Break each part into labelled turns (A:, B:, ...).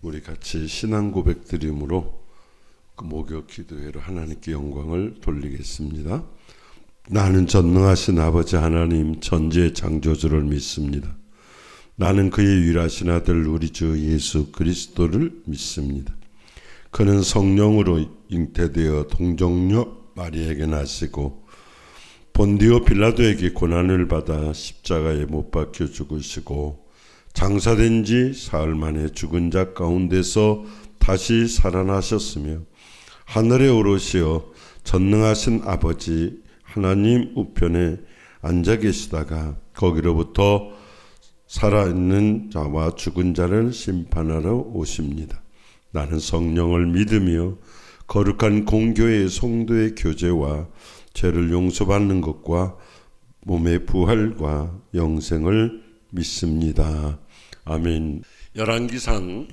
A: 우리 같이 신앙 고백 드림으로 그 목요 기도회로 하나님께 영광을 돌리겠습니다. 나는 전능하신 아버지 하나님 천지의 창조주를 믿습니다. 나는 그의 유일하신 아들 우리 주 예수 그리스도를 믿습니다. 그는 성령으로 잉태되어 동정녀 마리아에게 나시고 본디오 빌라도에게 고난을 받아 십자가에 못 박혀 죽으시고 장사된 지 사흘 만에 죽은 자 가운데서 다시 살아나셨으며 하늘에 오르시어 전능하신 아버지 하나님 우편에 앉아 계시다가 거기로부터 살아있는 자와 죽은 자를 심판하러 오십니다. 나는 성령을 믿으며 거룩한 공교회의 성도의 교제와 죄를 용서받는 것과 몸의 부활과 영생을 믿습니다. 아멘. 열왕기상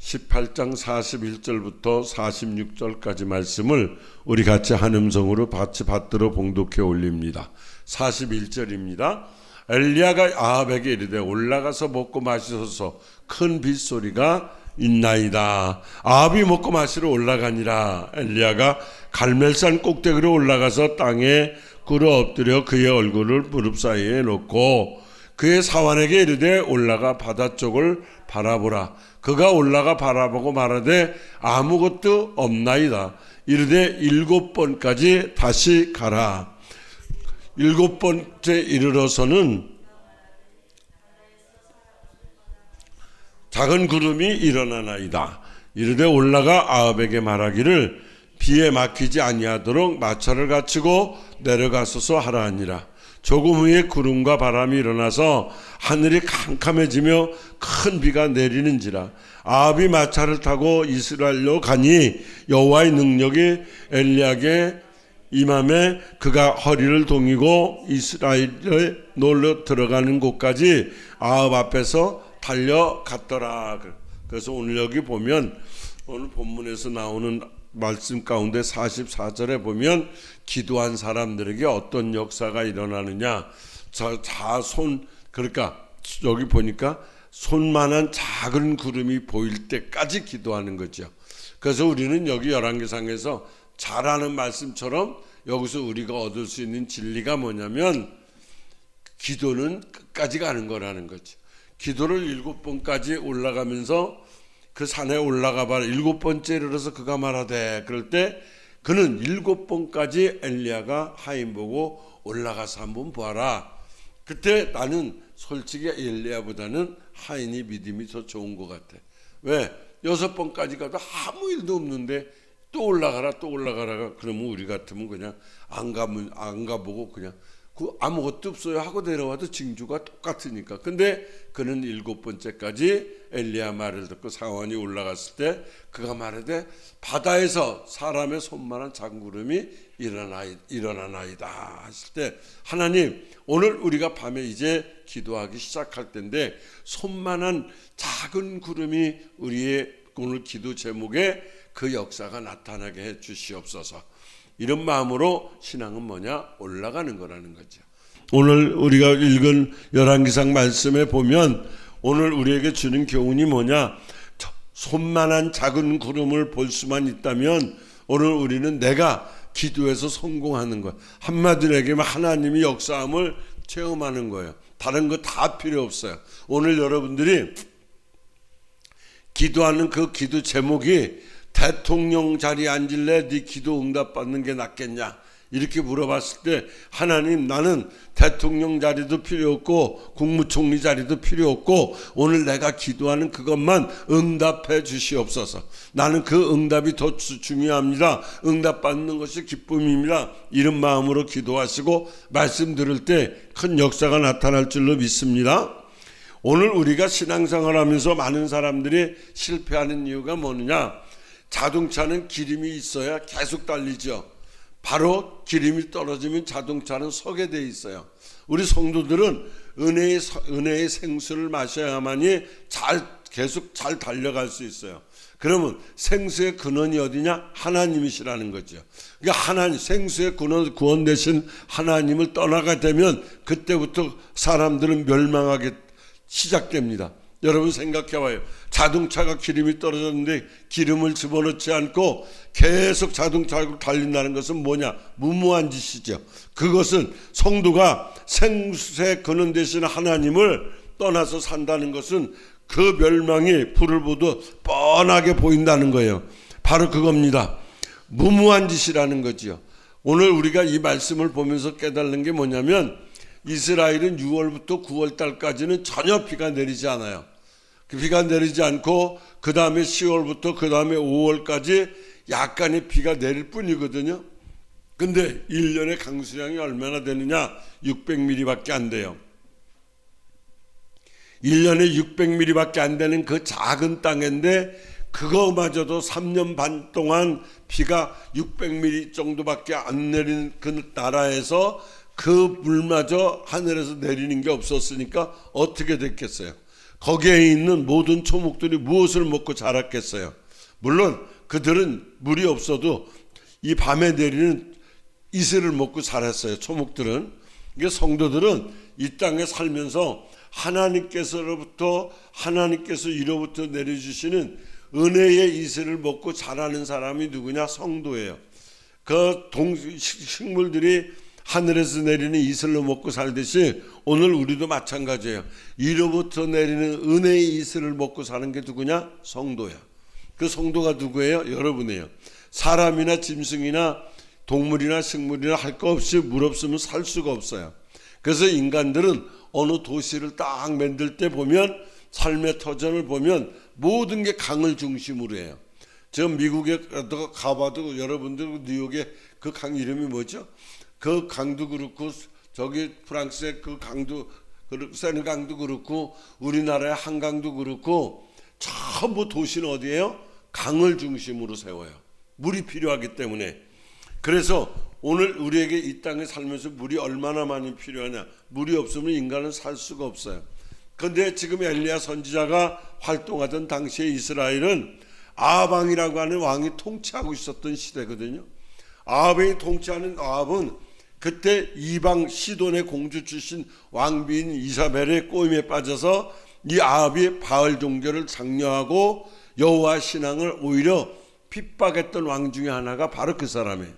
A: 18장 41절부터 46절까지 말씀을 우리 같이 한음성으로 같이 받들어 봉독해 올립니다. 41절입니다. 엘리야가 아합에게 이르되 올라가서 먹고 마시소서 큰 빗소리가 있나이다. 아합이 먹고 마시러 올라가니라. 엘리야가 갈멜산 꼭대기로 올라가서 땅에 꿇어 엎드려 그의 얼굴을 무릎 사이에 놓고 그의 사환에게 이르되 올라가 바다 쪽을 바라보라. 그가 올라가 바라보고 말하되 아무것도 없나이다. 이르되 7번까지 다시 가라. 7번째 이르러서는 작은 구름이 일어나나이다. 이르되 올라가 아합에게 말하기를 비에 막히지 아니하도록 마차를 갖추고 내려가소서 하라 하니라. 조금 후에 구름과 바람이 일어나서 하늘이 캄캄해지며 큰 비가 내리는지라. 아합이 마차를 타고 이스라엘로 가니 여호와의 능력이 엘리야에게 임함에 그가 허리를 동이고 이스라엘에 놀러 들어가는 곳까지 아합 앞에서 달려갔더라. 그래서 오늘 여기 보면 오늘 본문에서 나오는 말씀 가운데 44절에 보면 기도한 사람들에게 어떤 역사가 일어나느냐. 그러니까 여기 보니까 손만한 작은 구름이 보일 때까지 기도하는 거죠. 그래서 우리는 여기 열왕기상에서 잘 아는 말씀처럼 여기서 우리가 얻을 수 있는 진리가 뭐냐면 기도는 끝까지 가는 거라는 거죠. 기도를 7번까지 올라가면서 그 산에 올라가 봐라. 7번째 이르러서 그가 말하되 그럴 때 그는 7번까지 엘리야가 하인 보고 올라가서 한번 보아라. 그때 나는 솔직히 엘리야보다는 하인이 믿음이 더 좋은 것 같아. 왜? 6번까지 가도 아무 일도 없는데 또 올라가라 그러면 우리 같으면 그냥 안 가보고 그냥 아무것도 없어요 하고 내려와도 징조가 똑같으니까. 근데 그는 7번째까지 엘리야 말을 듣고 사환이 올라갔을 때 그가 말하되 바다에서 사람의 손만한 작은 구름이 일어나나이다 하실 때 하나님 오늘 우리가 밤에 이제 기도하기 시작할 텐데 손만한 작은 구름이 우리의 오늘 기도 제목에 그 역사가 나타나게 해 주시옵소서. 이런 마음으로 신앙은 뭐냐? 올라가는 거라는 거죠. 오늘 우리가 읽은 열왕기상 말씀에 보면 오늘 우리에게 주는 교훈이 뭐냐? 손만한 작은 구름을 볼 수만 있다면 오늘 우리는 내가 기도해서 성공하는 거야. 한마디로 얘기하면 하나님이 역사함을 체험하는 거예요. 다른 거 다 필요 없어요. 오늘 여러분들이 기도하는 그 기도 제목이 대통령 자리에 앉을래? 네 기도 응답받는 게 낫겠냐? 이렇게 물어봤을 때 하나님 나는 대통령 자리도 필요 없고 국무총리 자리도 필요 없고 오늘 내가 기도하는 그것만 응답해 주시옵소서. 나는 그 응답이 더 중요합니다. 응답받는 것이 기쁨입니다. 이런 마음으로 기도하시고 말씀 들을 때 큰 역사가 나타날 줄로 믿습니다. 오늘 우리가 신앙생활 하면서 많은 사람들이 실패하는 이유가 뭐느냐? 자동차는 기름이 있어야 계속 달리죠. 바로 기름이 떨어지면 자동차는 서게 돼 있어요. 우리 성도들은 은혜의 생수를 마셔야만이 계속 잘 달려갈 수 있어요. 그러면 생수의 근원이 어디냐? 하나님이시라는 거죠. 그러니까 생수의 구원 되신 하나님을 떠나게 되면 그때부터 사람들은 멸망하게 시작됩니다. 여러분 생각해봐요. 자동차가 기름이 떨어졌는데 기름을 집어넣지 않고 계속 자동차가 달린다는 것은 뭐냐? 무모한 짓이죠. 그것은 성도가 생수의 근원 되신 하나님을 떠나서 산다는 것은 그 멸망이 불을 보듯 뻔하게 보인다는 거예요. 바로 그겁니다. 무모한 짓이라는 거지요. 오늘 우리가 이 말씀을 보면서 깨달는 게 뭐냐면 이스라엘은 6월부터 9월 달까지는 전혀 비가 내리지 않아요. 그 비가 내리지 않고 그 다음에 10월부터 그 다음에 5월까지 약간의 비가 내릴 뿐이거든요. 근데 1년의 강수량이 얼마나 되느냐? 600mm밖에 안 돼요. 1년에 600mm밖에 안 되는 그 작은 땅인데 그거마저도 3년 반 동안 비가 600mm 정도밖에 안 내리는 그 나라에서 그 물마저 하늘에서 내리는 게 없었으니까 어떻게 됐겠어요? 거기에 있는 모든 초목들이 무엇을 먹고 자랐겠어요? 물론 그들은 물이 없어도 이 밤에 내리는 이슬을 먹고 자랐어요. 초목들은. 이게 성도들은 이 땅에 살면서 하나님께서 이로부터 내려주시는 은혜의 이슬을 먹고 자라는 사람이 누구냐? 성도예요. 그 식물들이 하늘에서 내리는 이슬로 먹고 살듯이 오늘 우리도 마찬가지예요. 이로부터 내리는 은혜의 이슬을 먹고 사는 게 누구냐? 성도야. 그 성도가 누구예요? 여러분이에요. 사람이나 짐승이나 동물이나 식물이나 할 거 없이 물 없으면 살 수가 없어요. 그래서 인간들은 어느 도시를 딱 만들 때 보면 삶의 터전을 보면 모든 게 강을 중심으로 해요. 저 미국에 가봐도 여러분들 뉴욕에 그 강 이름이 뭐죠? 그 강도 그렇고 저기 프랑스의 그 강도 세느강도 그렇고 우리나라의 한강도 그렇고 전부 도시는 어디예요? 강을 중심으로 세워요. 물이 필요하기 때문에. 그래서 오늘 우리에게 이 땅에 살면서 물이 얼마나 많이 필요하냐? 물이 없으면 인간은 살 수가 없어요. 그런데 지금 엘리야 선지자가 활동하던 당시에 이스라엘은 아합왕이라고 하는 왕이 통치하고 있었던 시대거든요. 아합이 통치하는 아합은 그때 이방 시돈의 공주 출신 왕비인 이사벨의 꼬임에 빠져서 이 아합이 바알 종교를 장려하고 여호와 신앙을 오히려 핍박했던 왕 중에 하나가 바로 그 사람이에요.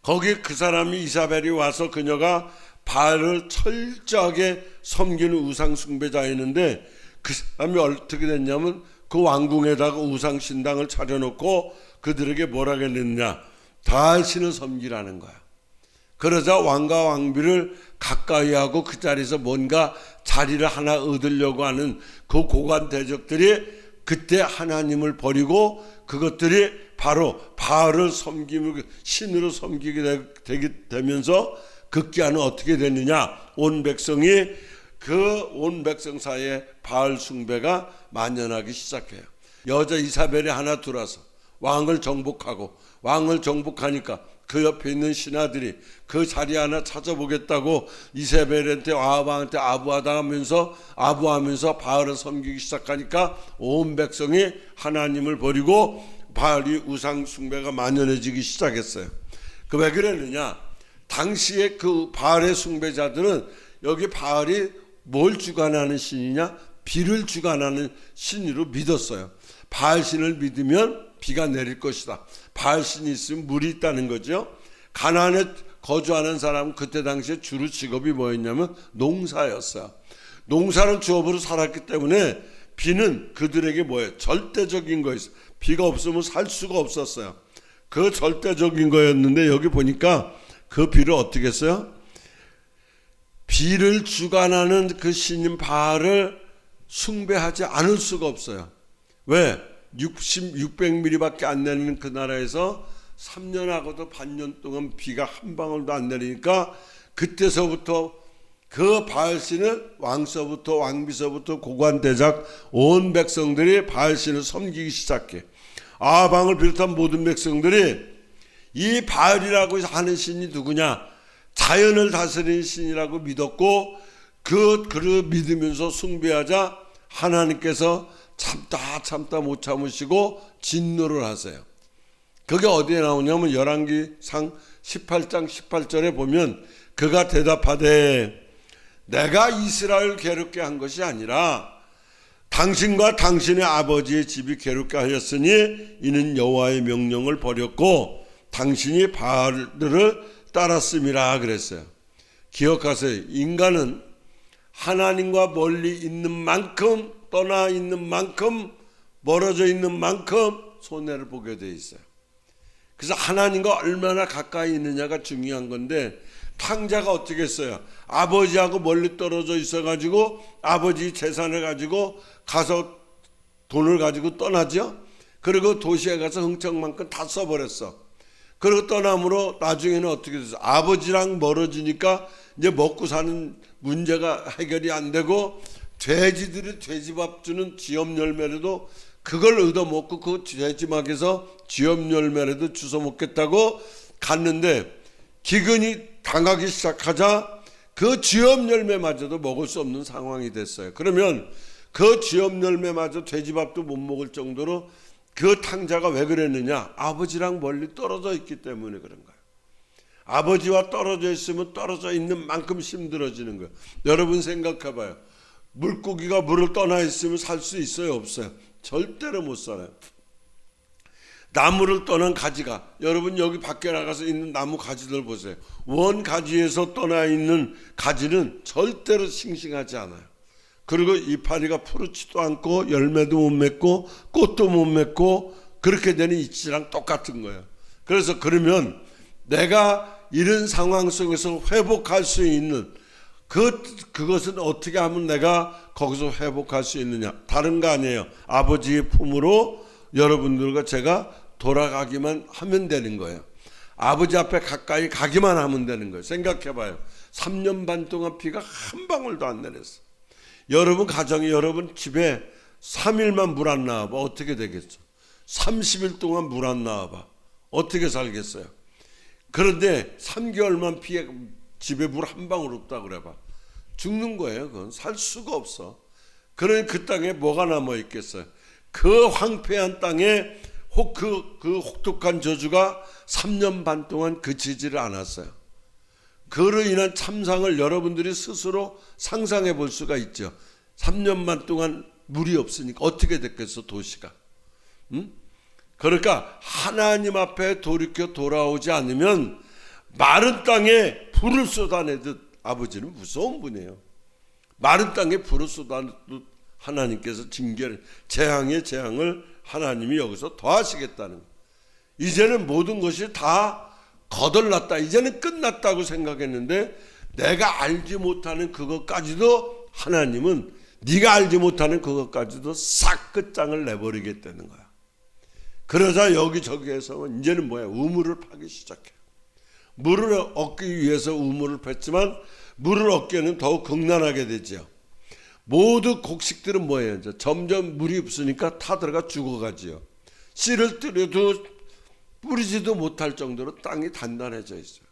A: 거기에 그 사람이 이사벨이 와서 그녀가 바알을 철저하게 섬기는 우상 숭배자였는데 그 사람이 어떻게 됐냐면 그 왕궁에다가 우상 신당을 차려놓고 그들에게 뭐라고 했느냐? 바알 신을 섬기라는 거야. 그러자 왕과 왕비를 가까이 하고 그 자리에서 뭔가 자리를 하나 얻으려고 하는 그 고관 대적들이 그때 하나님을 버리고 그것들이 바로 바알을 섬기고 신으로 섬기게 되면서 극기야는 어떻게 됐느냐? 온 백성이 온 백성 사이에 바알 숭배가 만연하기 시작해요. 여자 이사벨이 하나 들어와서 왕을 정복하니까 그 옆에 있는 신하들이 그 자리 하나 찾아보겠다고 이사벨한테 아합왕한테 아부하면서 바알을 섬기기 시작하니까 온 백성이 하나님을 버리고 바알이 우상 숭배가 만연해지기 시작했어요. 그 왜 그랬느냐? 당시에 그 바알의 숭배자들은 여기 바알이 뭘 주관하는 신이냐? 비를 주관하는 신으로 믿었어요. 바알 신을 믿으면 비가 내릴 것이다. 바알 신이 있으면 물이 있다는 거죠. 가나안에 거주하는 사람은 그때 당시에 주로 직업이 뭐였냐면 농사였어요. 농사를 주업으로 살았기 때문에 비는 그들에게 뭐예요? 절대적인 거였어요. 비가 없으면 살 수가 없었어요. 그 절대적인 거였는데 여기 보니까 그 비를 어떻게 했어요? 비를 주관하는 그 신인 바알을 숭배하지 않을 수가 없어요. 왜? 600mm밖에 안 내리는 그 나라에서 3년하고도 반년 동안 비가 한 방울도 안 내리니까 그때서부터 그 바알신을 왕서부터 왕비서부터 고관대작 온 백성들이 바알신을 섬기기 시작해. 아방을 비롯한 모든 백성들이 이 바알이라고 하는 신이 누구냐? 자연을 다스리는 신이라고 믿었고 그를 믿으면서 숭배하자 하나님께서 참다 못 참으시고 진노를 하세요. 그게 어디에 나오냐면 열왕기상 18장 18절에 보면 그가 대답하되 내가 이스라엘을 괴롭게 한 것이 아니라 당신과 당신의 아버지의 집이 괴롭게 하였으니 이는 여호와의 명령을 버렸고 당신이 바알을 따랐음이라 그랬어요. 기억하세요. 인간은 하나님과 멀리 있는 만큼, 떠나 있는 만큼, 멀어져 있는 만큼 손해를 보게 돼 있어요. 그래서 하나님과 얼마나 가까이 있느냐가 중요한 건데, 탕자가 어떻게 했어요? 아버지하고 멀리 떨어져 있어가지고 아버지 재산을 가지고 가서 돈을 가지고 떠나죠. 그리고 도시에 가서 흥청만큼 다 써버렸어. 그리고 떠남으로 나중에는 어떻게 됐어? 아버지랑 멀어지니까 이제 먹고 사는 문제가 해결이 안 되고, 돼지들이 돼지밥 주는 지엽 열매라도 그걸 얻어먹고 그 돼지막에서 지엽 열매라도 주워 먹겠다고 갔는데, 기근이 당하기 시작하자 그 지엽 열매마저도 먹을 수 없는 상황이 됐어요. 그러면 그 지엽 열매마저 돼지밥도 못 먹을 정도로 그 탕자가 왜 그랬느냐? 아버지랑 멀리 떨어져 있기 때문에 그런 거예요. 아버지와 떨어져 있으면 떨어져 있는 만큼 힘들어지는 거예요. 여러분 생각해 봐요. 물고기가 물을 떠나 있으면 살 수 있어요? 없어요? 절대로 못 살아요. 나무를 떠난 가지가, 여러분 여기 밖에 나가서 있는 나무 가지들 보세요. 원 가지에서 떠나 있는 가지는 절대로 싱싱하지 않아요. 그리고 이파리가 푸르지도 않고 열매도 못 맺고 꽃도 못 맺고 그렇게 되는 이치랑 똑같은 거예요. 그래서 그러면 내가 이런 상황 속에서 회복할 수 있는 그것은 어떻게 하면 내가 거기서 회복할 수 있느냐? 다른 거 아니에요. 아버지의 품으로 여러분들과 제가 돌아가기만 하면 되는 거예요. 아버지 앞에 가까이 가기만 하면 되는 거예요. 생각해 봐요. 3년 반 동안 비가 한 방울도 안 내렸어. 여러분 가정에, 여러분 집에 3일만 물 안 나와봐. 어떻게 되겠어? 30일 동안 물 안 나와봐. 어떻게 살겠어요? 그런데 3개월만 피해 집에 물 한 방울 없다 그래봐. 죽는 거예요. 그건 살 수가 없어. 그러니 그 땅에 뭐가 남아 있겠어요? 그 황폐한 땅에 그 혹독한 저주가 3년 반 동안 그치지를 않았어요. 그로 인한 참상을 여러분들이 스스로 상상해 볼 수가 있죠. 3년 반 동안 물이 없으니까 어떻게 됐겠어, 도시가. 그러니까 하나님 앞에 돌이켜 돌아오지 않으면 마른 땅에 불을 쏟아내듯, 아버지는 무서운 분이에요. 마른 땅에 불을 쏟아내듯 하나님께서 징계를, 재앙의 재앙을 하나님이 여기서 더하시겠다는 거예요. 이제는 모든 것이 다 거덜났다, 이제는 끝났다고 생각했는데, 내가 알지 못하는 그것까지도 하나님은, 네가 알지 못하는 그것까지도 싹 끝장을 내버리겠다는 거야. 그러자 여기저기에서 이제는 뭐야? 우물을 파기 시작해요. 물을 얻기 위해서 우물을 팠지만 물을 얻기에는 더욱 극난하게 되죠. 모두 곡식들은 뭐예요? 이제 점점 물이 없으니까 타들어가 죽어가지요. 씨를 뜨려도 뿌리지도 못할 정도로 땅이 단단해져 있어요.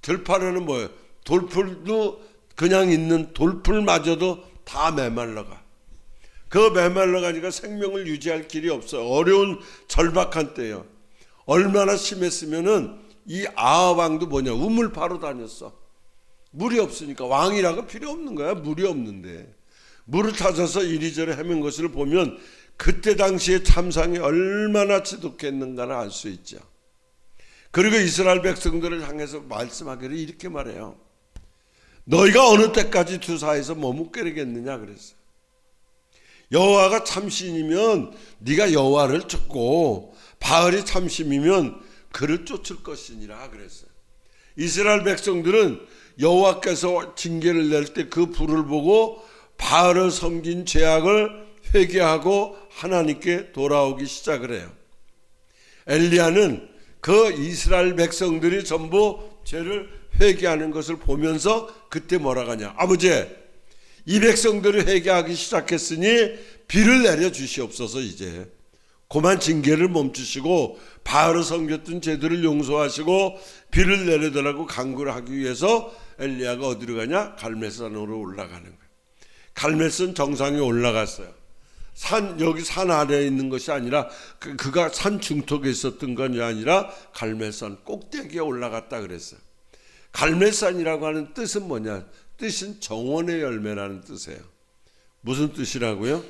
A: 들판에는 뭐예요? 돌풀도 그냥 있는 돌풀마저도 다 메말라가. 그 메말라가니까 생명을 유지할 길이 없어요. 어려운 절박한 때예요. 얼마나 심했으면은 이 아합 왕도 뭐냐? 우물 파러 다녔어. 물이 없으니까. 왕이라고 필요 없는 거야. 물이 없는데. 물을 찾아서 이리저리 헤맨 것을 보면 그때 당시의 참상이 얼마나 지독했는가를 알 수 있죠. 그리고 이스라엘 백성들을 향해서 말씀하기를 이렇게 말해요. 너희가 어느 때까지 두사에서 머뭇거리겠느냐 그랬어요. 여호와가 참신이면 네가 여호와를 쫓고 바알이 참신이면 그를 쫓을 것이니라 그랬어요. 이스라엘 백성들은 여호와께서 징계를 낼 때 그 불을 보고 바알을 섬긴 죄악을 회개하고 하나님께 돌아오기 시작을 해요. 엘리야는 그 이스라엘 백성들이 전부 죄를 회개하는 것을 보면서 그때 뭐라 하냐? 아버지, 이 백성들이 회개하기 시작했으니 비를 내려 주시옵소서. 이제 그만 징계를 멈추시고 바알을 섬겼던 죄들을 용서하시고 비를 내려달라고 간구를 하기 위해서 엘리야가 어디로 가냐? 갈멜산으로 올라가는 거예요. 갈멜산 정상에 올라갔어요. 여기 산 아래에 있는 것이 아니라 그가 산 중턱에 있었던 것이 아니라 갈멜산 꼭대기에 올라갔다 그랬어요. 갈멜산이라고 하는 뜻은 뭐냐? 뜻은 정원의 열매라는 뜻이에요. 무슨 뜻이라고요?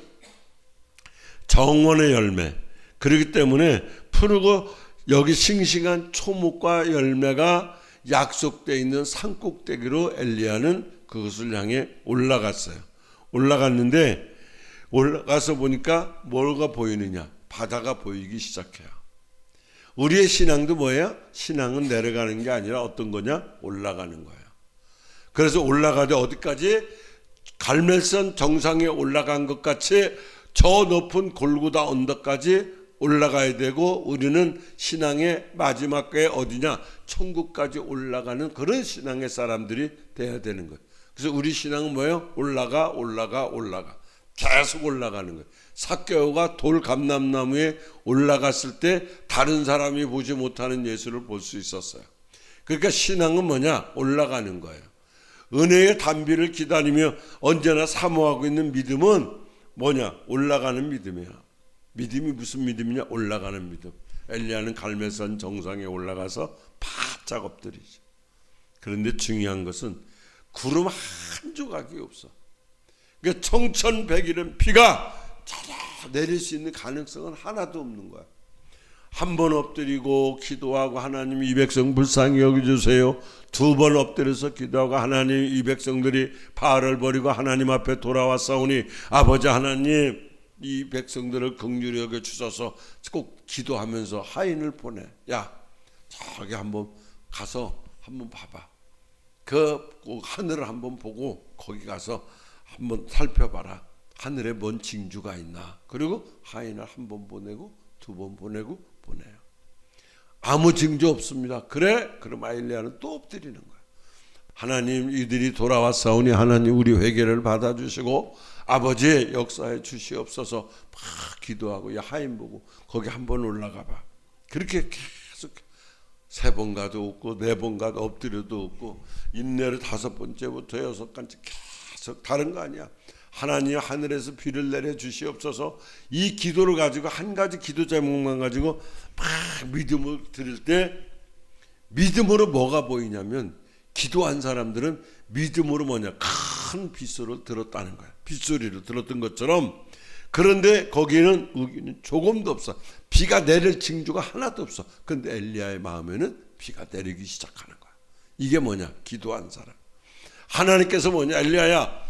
A: 정원의 열매. 그렇기 때문에 푸르고 여기 싱싱한 초목과 열매가 약속되어 있는 산꼭대기로 엘리야는 그것을 향해 올라갔어요. 올라갔는데 올라가서 보니까 뭐가 보이느냐? 바다가 보이기 시작해요. 우리의 신앙도 뭐예요? 신앙은 내려가는 게 아니라 어떤 거냐? 올라가는 거예요. 그래서 올라가되 어디까지? 갈멜산 정상에 올라간 것 같이 저 높은 골고다 언덕까지 올라가야 되고, 우리는 신앙의 마지막에 어디냐? 천국까지 올라가는 그런 신앙의 사람들이 돼야 되는 거예요. 그래서 우리 신앙은 뭐예요? 올라가 계속 올라가는 거예요. 삭개오가 돌 감람나무에 올라갔을 때 다른 사람이 보지 못하는 예수를 볼 수 있었어요. 그러니까 신앙은 뭐냐? 올라가는 거예요. 은혜의 단비를 기다리며 언제나 사모하고 있는 믿음은 뭐냐? 올라가는 믿음이야. 믿음이 무슨 믿음이냐? 올라가는 믿음. 엘리야는 갈멜산 정상에 올라가서 바짝 엎드리죠. 그런데 중요한 것은 구름 한 조각이 없어. 그러니까 청천백일은 비가 내릴 수 있는 가능성은 하나도 없는 거야. 한 번 엎드리고 기도하고 하나님 이 백성 불쌍히 여겨주세요. 두 번 엎드려서 기도하고 하나님 이 백성들이 바알을 버리고 하나님 앞에 돌아왔사오니 아버지 하나님 이 백성들을 긍휼히 여겨주셔서 꼭 기도하면서 하인을 보내. 야 저기 한번 가서 한번 봐봐. 그 하늘을 한번 보고 거기 가서 한번 살펴봐라. 하늘에 뭔 징조가 있나. 그리고 하인을 한 번 보내고 두 번 보내고 보내요. 아무 징조 없습니다. 그래? 그럼 엘리야는 또 엎드리는 거예요. 하나님 이들이 돌아왔사오니 하나님 우리 회개를 받아주시고 아버지의 역사에 주시옵소서. 막 기도하고 야 하인 보고 거기 한번 올라가 봐. 그렇게 계속 3번 가도 없고 4번 가도 엎드려도 없고 인내를 5번째부터 6번째 계속 다른 거 아니야. 하나님 하늘에서 비를 내려 주시옵소서. 이 기도를 가지고 한 가지 기도 제목만 가지고 막 믿음을 드릴 때 믿음으로 뭐가 보이냐면 기도한 사람들은 믿음으로 뭐냐 큰 빗소리를 들었다는 거야. 빗소리를 들었던 것처럼. 그런데 거기는 의기는 조금도 없어. 비가 내릴 징조가 하나도 없어. 그런데 엘리야의 마음에는 비가 내리기 시작하는 거야. 이게 뭐냐? 기도한 사람. 하나님께서 뭐냐? 엘리야야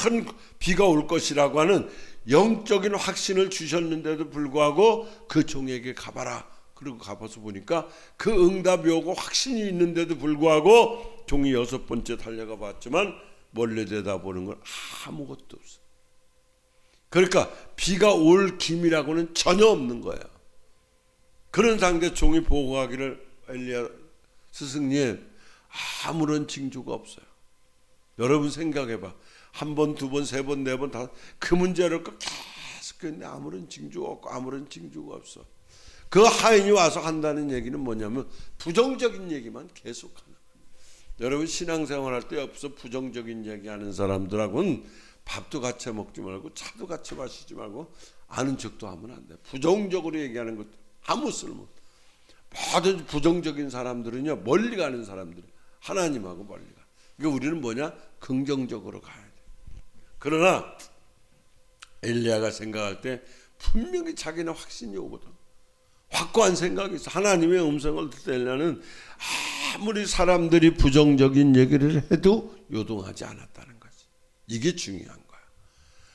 A: 큰 비가 올 것이라고 하는 영적인 확신을 주셨는데도 불구하고 그 종에게 가봐라. 그리고 가봐서 보니까 그 응답이 오고 확신이 있는데도 불구하고 종이 6번째 달려가 봤지만 멀리 내다보는 건 아무것도 없어. 그러니까 비가 올 기미라고는 전혀 없는 거야. 그런 상태 종이 보고하기를 엘리야 스승님 아무런 징조가 없어요. 여러분 생각해봐. 1번, 2번, 3번, 4번 다 그 문제를 계속 했는데 아무런 징조가 없고 아무런 징조가 없어. 그 하인이 와서 한다는 얘기는 뭐냐면 부정적인 얘기만 계속하는 거예요. 여러분 신앙생활할 때 옆에서 부정적인 얘기하는 사람들하고는 밥도 같이 먹지 말고 차도 같이 마시지 말고 아는 척도 하면 안 돼. 부정적으로 얘기하는 것도 아무 쓸모. 모든 부정적인 사람들은요 멀리 가는 사람들, 하나님하고 멀리 가. 그러니까 우리는 뭐냐? 긍정적으로 가야 돼. 그러나 엘리야가 생각할 때 분명히 자기는 확신이 오거든. 확고한 생각이 있어. 하나님의 음성을 듣다 엘리야는 아무리 사람들이 부정적인 얘기를 해도 요동하지 않았다는 거지. 이게 중요한 거야.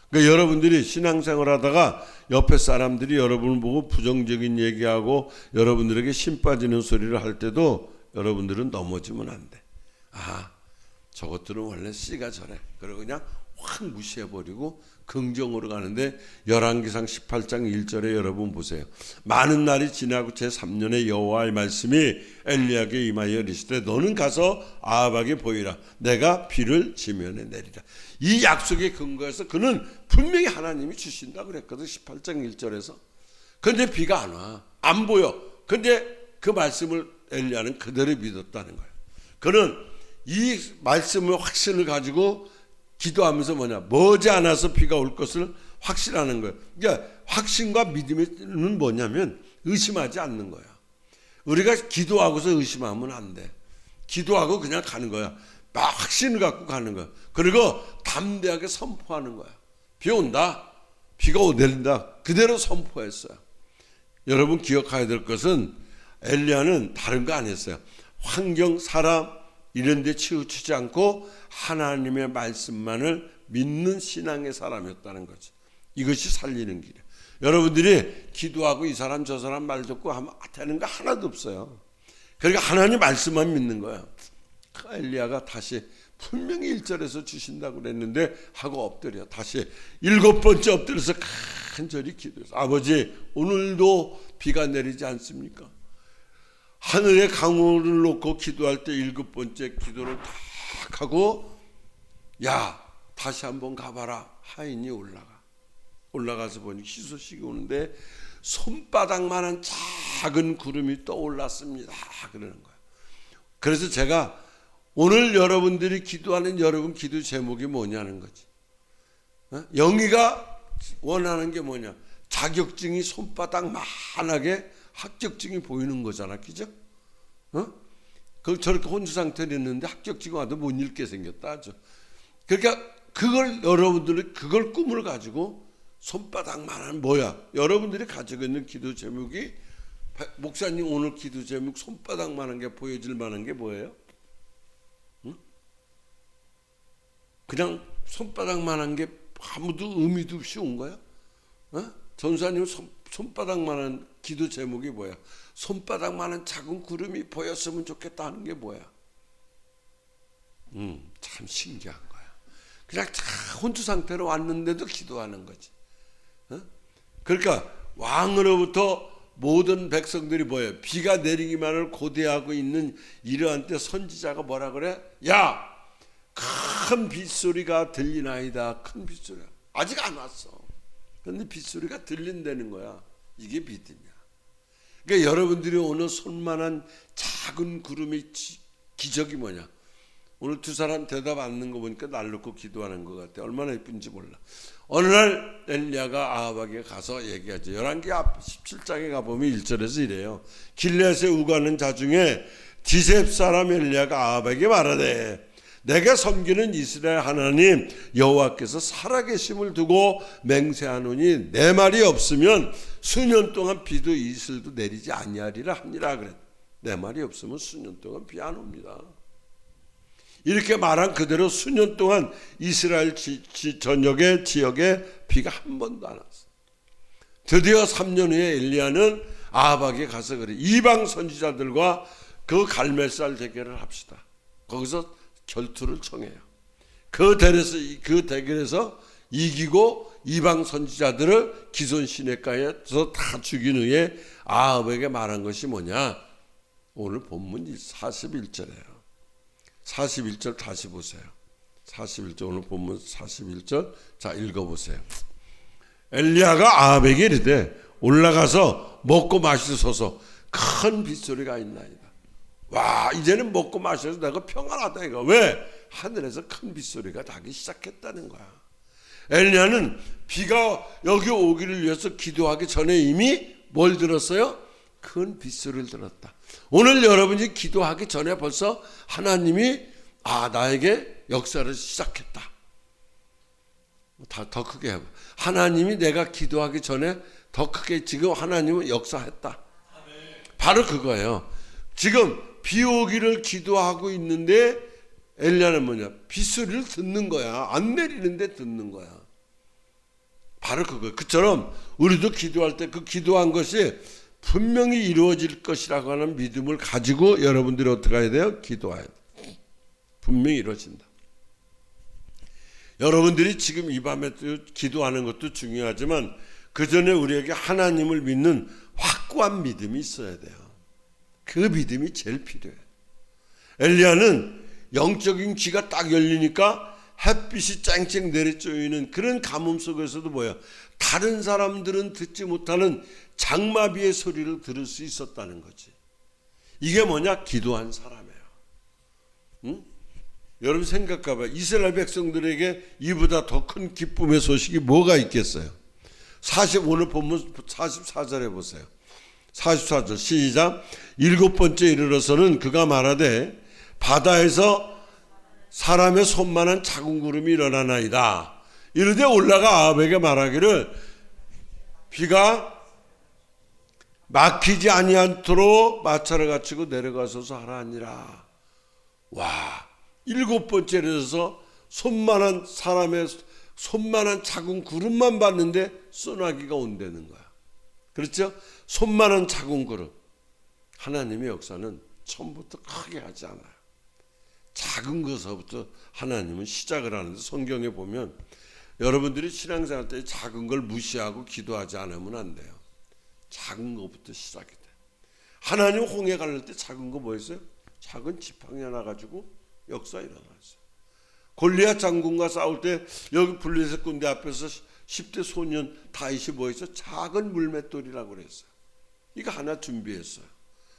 A: 그러니까 여러분들이 신앙생활 하다가 옆에 사람들이 여러분을 보고 부정적인 얘기하고 여러분들에게 심 빠지는 소리를 할 때도 여러분들은 넘어지면 안 돼. 아, 저것들은 원래 씨가 저래. 그리고 그냥 확 무시해버리고 긍정으로 가는데 열왕기상 18장 1절에 여러분 보세요. 많은 날이 지나고 제3년에 여호와의 말씀이 엘리야에게 임하여 이르시되 너는 가서 아합에게 보이라. 내가 비를 지면에 내리라. 이 약속의 근거에서 그는 분명히 하나님이 주신다 그랬거든. 18장 1절에서. 그런데 비가 안 와. 안 보여. 그런데 그 말씀을 엘리야는 그대로 믿었다는 거예요. 그는 이 말씀의 확신을 가지고 기도하면서 뭐냐 머지않아서 비가 올 것을 확신하는 거예요. 그러니까 확신과 믿음은 뭐냐면 의심하지 않는 거야. 우리가 기도하고서 의심하면 안 돼. 기도하고 그냥 가는 거야. 막 확신을 갖고 가는 거야. 그리고 담대하게 선포하는 거야. 비 온다. 비가 내린다. 그대로 선포했어요. 여러분 기억해야 될 것은 엘리야는 다른 거 안 했어요. 환경, 사람 이런 데 치우치지 않고 하나님의 말씀만을 믿는 신앙의 사람이었다는 거죠. 이것이 살리는 길이에요. 여러분들이 기도하고 이 사람 저 사람 말 듣고 하면 되는 거 하나도 없어요. 그러니까 하나님 말씀만 믿는 거예요. 엘리야가 다시 분명히 1절에서 주신다고 그랬는데 하고 엎드려 다시 7번째 엎드려서 간절히 기도해서 아버지 오늘도 비가 내리지 않습니까? 하늘에 강우를 놓고 기도할 때 7번째 기도를 딱 하고 야 다시 한번 가봐라. 하인이 올라가서 보니 희소식이 오는데 손바닥만한 작은 구름이 떠올랐습니다. 그러는 거예요. 그래서 제가 오늘 여러분들이 기도하는 여러분 기도 제목이 뭐냐는 거지. 영희가 원하는 게 뭐냐. 자격증이 손바닥만하게 합격증이 보이는 거잖아. 그죠? 그 저렇게 혼수 상태로 있는데 합격증이 와도 못 읽게 생겼다 하죠. 그러니까 그걸 여러분들이 그걸 꿈을 가지고 손바닥만한 뭐야? 여러분들이 가지고 있는 기도 제목이 목사님 오늘 기도 제목 손바닥만한 게 보여질 만한 게 뭐예요? 그냥 손바닥만한 게 아무도 의미도 없이 온 거야? 전사님 손바닥만한 기도 제목이 뭐야? 손바닥만한 작은 구름이 보였으면 좋겠다 하는 게 뭐야? 참 신기한 거야. 그냥 혼주 상태로 왔는데도 기도하는 거지. 그러니까 왕으로부터 모든 백성들이 뭐예요? 비가 내리기만을 고대하고 있는 이러한 때 선지자가 뭐라 그래? 야! 큰 빗소리가 들리나이다. 큰 빗소리가. 아직 안 왔어. 그런데 빗소리가 들린다는 거야. 이게 믿음이야. 그러니까 여러분들이 오늘 손만한 작은 구름의 기적이 뭐냐? 오늘 두 사람 대답 않는 거 보니까 날 놓고 기도하는 것 같아. 얼마나 예쁜지 몰라. 어느 날 엘리야가 아합에게 가서 얘기하죠. 11개 앞 17장에 가보면 1절에서 이래요. 길앗에 우가는 자 중에 디셉 사람 엘리야가 아합에게 말하되 내가 섬기는 이스라엘 하나님 여호와께서 살아계심을 두고 맹세하노니 내 말이 없으면 수년 동안 비도 이슬도 내리지 아니하리라 하니라 그랬. 내 말이 없으면 수년 동안 비 안 옵니다. 이렇게 말한 그대로 수년 동안 이스라엘 전역의 지역에 비가 한 번도 안 왔어. 드디어 3년 후에 엘리야는 아합에게 가서 그래. 이방 선지자들과 그 갈멜살 대결을 합시다. 거기서 결투를 청해요. 그 대결에서 이기고 이방 선지자들을 기손 시내가에서 다 죽인 후에 아합에게 말한 것이 뭐냐? 오늘 본문 41절이에요. 41절 다시 보세요. 41절 오늘 본문 41절 자 읽어보세요. 엘리야가 아합에게 이르되 올라가서 먹고 마시소서. 큰 빗소리가 있나이다. 와 이제는 먹고 마셔서 내가 평안하다 이거. 왜? 하늘에서 큰 빗소리가 나기 시작했다는 거야. 엘리야는 비가 여기 오기를 위해서 기도하기 전에 이미 뭘 들었어요? 큰 빗소리를 들었다. 오늘 여러분이 기도하기 전에 벌써 하나님이 나에게 역사를 시작했다. 더 크게 해봐. 하나님이 내가 기도하기 전에 더 크게 지금 하나님은 역사했다. 바로 그거예요. 지금 비 오기를 기도하고 있는데 엘리야는 뭐냐? 빗소리를 듣는 거야. 안 내리는데 듣는 거야. 바로 그거예요. 그처럼 우리도 기도할 때 그 기도한 것이 분명히 이루어질 것이라고 하는 믿음을 가지고 여러분들이 어떻게 해야 돼요? 기도해야 돼요. 분명히 이루어진다. 여러분들이 지금 이 밤에 기도하는 것도 중요하지만 그 전에 우리에게 하나님을 믿는 확고한 믿음이 있어야 돼요. 그 믿음이 제일 필요해요. 엘리야는 영적인 귀가 딱 열리니까 햇빛이 쨍쨍 내리쬐이는 그런 가뭄 속에서도 뭐야? 다른 사람들은 듣지 못하는 장마비의 소리를 들을 수 있었다는 거지. 이게 뭐냐? 기도한 사람이에요. 응? 여러분 생각해봐. 이스라엘 백성들에게 이보다 더 큰 기쁨의 소식이 뭐가 있겠어요? 오늘 본문 44절에 보세요. 44절 시작. 7번째 이르러서는 그가 말하되 바다에서 사람의 손만한 작은 구름이 일어나나이다. 이르되 올라가 아합에게 말하기를 비가 막히지 아니하도록 마차를 갖추고 내려가소서 하라 하니라. 와, 7번째에서 손만한 사람의 손만한 작은 구름만 봤는데 소나기가 온다는 거야. 그렇죠? 손만한 작은 구름. 하나님의 역사는 처음부터 크게 하지 않아요. 작은 것서부터 하나님은 시작을 하는데, 성경에 보면 여러분들이 신앙생활 때 작은 걸 무시하고 기도하지 않으면 안 돼요. 작은 것부터 시작이 돼. 하나님 홍해 갈릴 때 작은 거 뭐였어요? 작은 지팡이 하나 가지고 역사 일어났어요. 골리앗 장군과 싸울 때 여기 블레셋 군대 앞에서 10대 소년 다윗이 뭐였어요? 작은 물맷돌이라고 그랬어요. 이거 하나 준비했어요.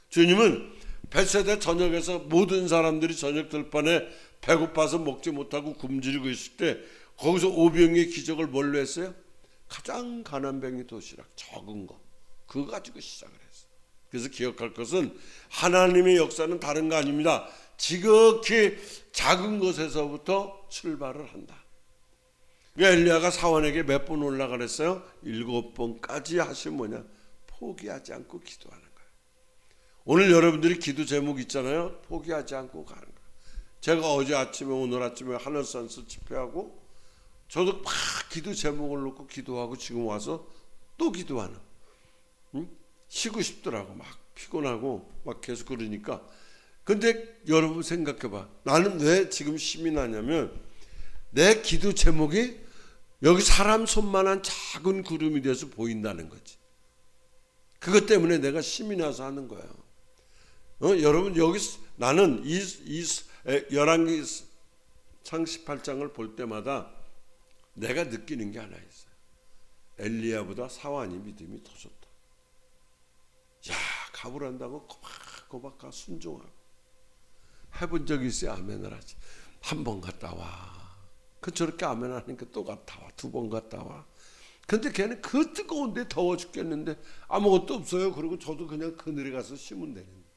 A: 주님은 벳세다 저녁에서 모든 사람들이 저녁 들판에 배고파서 먹지 못하고 굶주리고 있을 때 거기서 오병이의 기적을 뭘로 했어요? 가장 가난한 병이 도시락, 적은 거. 그거 가지고 시작을 했어요. 그래서 기억할 것은 하나님의 역사는 다른 거 아닙니다. 지극히 작은 것에서부터 출발을 한다. 엘리야가 사원에게 몇 번 올라가랬어요? 7번까지 하시면 뭐냐? 포기하지 않고 기도하는 거예요. 오늘 여러분들이 기도 제목 있잖아요. 포기하지 않고 가는 거예요. 제가 어제 아침에 오늘 아침에 하늘산에서 집회하고 저도 막 기도 제목을 놓고 기도하고 지금 와서 또 기도하는. 쉬고 싶더라고. 막 피곤하고 막 계속 그러니까. 근데 여러분 생각해봐. 나는 왜 지금 힘이 나냐면 내 기도 제목이 여기 사람 손만한 작은 구름이 돼서 보인다는 거지. 그것 때문에 내가 힘이 나서 하는 거예요. 여러분 여기 나는 이 열왕기상 18장을 볼 때마다 내가 느끼는 게 하나 있어요. 엘리야보다 사환이 믿음이 더 좋다. 야, 가불한다고 꼬박꼬박 가 순종하고. 해본 적이 있어요? 아멘을 하지. 한 번 갔다 와. 그 저렇게 아멘 하니까 또 갔다 와. 2번 갔다 와. 근데 걔는 그 뜨거운데 더워 죽겠는데 아무것도 없어요. 그리고 저도 그냥 그늘에 가서 심으면 되는데.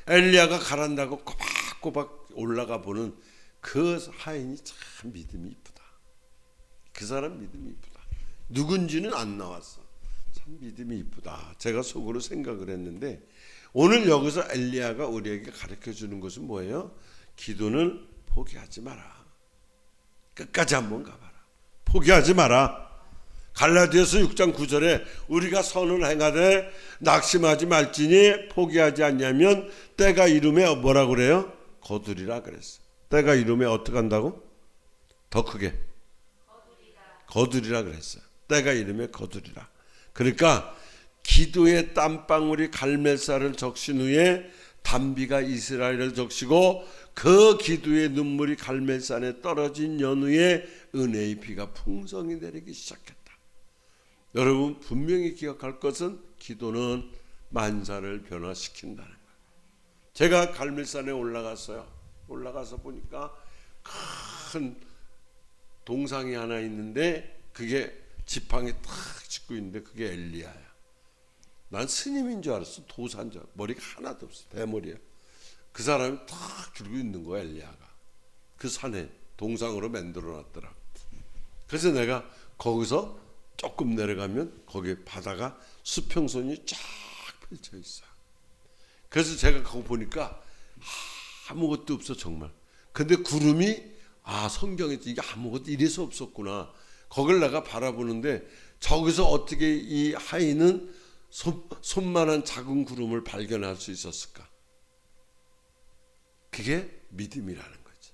A: 엘리야가 가란다고 꼬박꼬박 올라가 보는 그 하인이 참 믿음이 이쁘다. 그 사람 믿음이 이쁘다. 누군지는 안 나왔어. 참 믿음이 이쁘다. 제가 속으로 생각을 했는데 오늘 여기서 엘리야가 우리에게 가르쳐주는 것은 뭐예요? 기도는 포기하지 마라. 끝까지 한번 가봐라. 포기하지 마라. 갈라디아서 6장 9절에 우리가 선을 행하되 낙심하지 말지니 포기하지 않냐면 때가 이름에 뭐라고 그래요? 거두리라 그랬어. 때가 이름에 어떻게 한다고? 더 크게 거두리라 그랬어요. 때가 이름에 거두리라. 그러니까 기도의 땀방울이 갈멜산을 적신 후에 단비가 이스라엘을 적시고 그 기도의 눈물이 갈멜산에 떨어진 연후에 은혜의 비가 풍성히 내리기 시작했다. 여러분 분명히 기억할 것은 기도는 만사를 변화시킨다는 거예요. 제가 갈멜산에 올라갔어요. 올라가서 보니까 큰 동상이 하나 있는데 그게 지팡이 탁 짚고 있는데 그게 엘리야야. 난 스님인 줄 알았어. 도사인 줄 알았어. 머리가 하나도 없어. 대머리야. 그 사람이 탁 들고 있는 거야. 엘리야가. 그 산에 동상으로 만들어놨더라. 그래서 내가 거기서 조금 내려가면 거기 바다가 수평선이 쫙 펼쳐 있어. 그래서 제가 거기 보니까 아무것도 없어 정말. 근데 구름이 성경에 이게 아무것도 이래서 없었구나. 거길 내가 바라보는데 저기서 어떻게 이 하인은 손만한 작은 구름을 발견할 수 있었을까? 그게 믿음이라는 거지.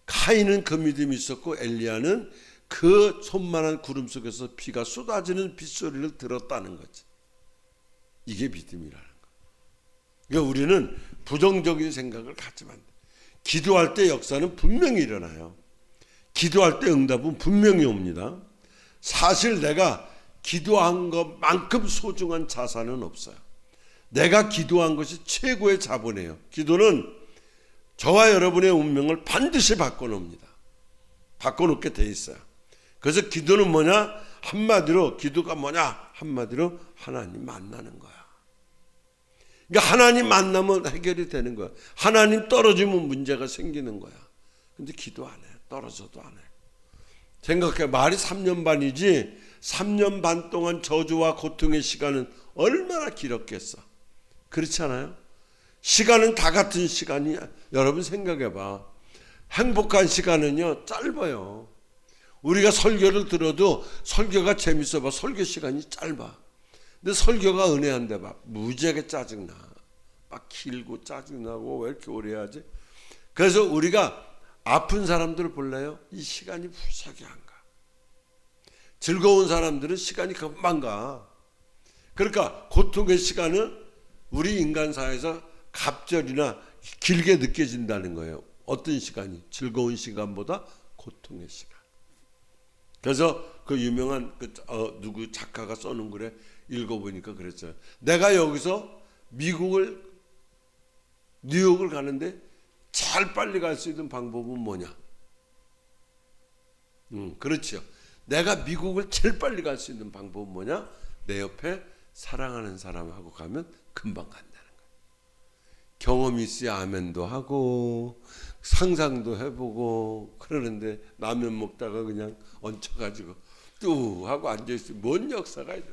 A: 하인은 그 믿음이 있었고 엘리야는 그 손만한 구름 속에서 비가 쏟아지는 빗소리를 들었다는 거지. 이게 믿음이라는 거. 그러니까 우리는 부정적인 생각을 갖지만 안 돼. 기도할 때 역사는 분명히 일어나요. 기도할 때 응답은 분명히 옵니다. 사실 내가 기도한 것만큼 소중한 자산은 없어요. 내가 기도한 것이 최고의 자본이에요. 기도는 저와 여러분의 운명을 반드시 바꿔놓습니다. 바꿔놓게 돼 있어요. 그래서 기도는 뭐냐? 한마디로 기도가 뭐냐? 한마디로 하나님 만나는 거야. 그러니까 하나님 만나면 해결이 되는 거야. 하나님 떨어지면 문제가 생기는 거야. 근데 기도 안 해. 떨어져도 안 해. 생각해. 말이 3년 반이지 3년 반 동안 저주와 고통의 시간은 얼마나 길었겠어. 그렇지 않아요? 시간은 다 같은 시간이야. 여러분 생각해 봐. 행복한 시간은요 짧아요. 우리가 설교를 들어도 설교가 재밌어 봐. 설교 시간이 짧아. 근데 설교가 은혜한데 봐. 무지하게 짜증나. 막 길고 짜증나고 왜 이렇게 오래 하지? 그래서 우리가 아픈 사람들을 볼래요? 이 시간이 무지하게 안 가. 즐거운 사람들은 시간이 금방 가. 그러니까 고통의 시간은 우리 인간사에서 갑절이나 길게 느껴진다는 거예요. 어떤 시간이? 즐거운 시간보다 고통의 시간. 그래서 그 유명한 누구 작가가 써놓은 글에 읽어보니까 그랬어요. 내가 여기서 뉴욕을 가는데 제일 빨리 갈 수 있는 방법은 뭐냐? 그렇죠. 내가 미국을 제일 빨리 갈 수 있는 방법은 뭐냐? 내 옆에 사랑하는 사람하고 가면 금방 간다는 거예요. 경험이 있어야 아멘도 하고 상상도 해보고 그러는데 라면 먹다가 그냥 얹혀가지고 뚜 하고 앉아있으면 뭔 역사가 있어.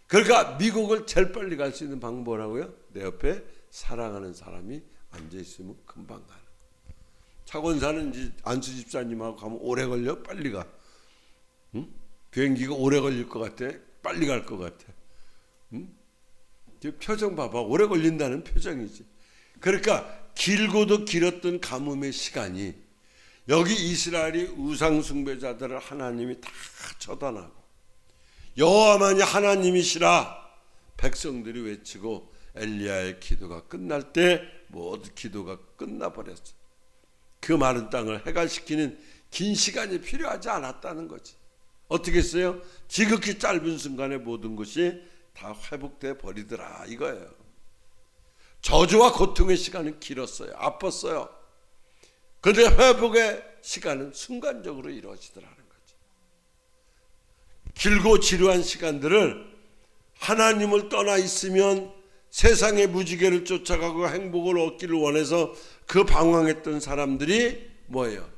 A: 그러니까 미국을 제일 빨리 갈 수 있는 방법이라고요? 내 옆에 사랑하는 사람이 앉아있으면 금방 가는 거예요. 차권사는 이제 안수 집사님하고 가면 오래 걸려? 빨리 가? 응? 비행기가 오래 걸릴 것 같아? 빨리 갈 것 같아? 응? 표정 봐봐. 오래 걸린다는 표정이지. 그러니까 길고도 길었던 가뭄의 시간이 여기 이스라엘이 우상 숭배자들을 하나님이 다 처단하고 여호와만이 하나님이시라 백성들이 외치고 엘리야의 기도가 끝날 때 모두 기도가 끝나버렸어. 그 마른 땅을 해갈시키는 긴 시간이 필요하지 않았다는 거지. 어떻게 했어요? 지극히 짧은 순간에 모든 것이 다 회복돼 버리더라 이거예요. 저주와 고통의 시간은 길었어요. 아팠어요. 그런데 회복의 시간은 순간적으로 이루어지더라는 거죠. 길고 지루한 시간들을 하나님을 떠나 있으면 세상의 무지개를 쫓아가고 행복을 얻기를 원해서 그 방황했던 사람들이 뭐예요?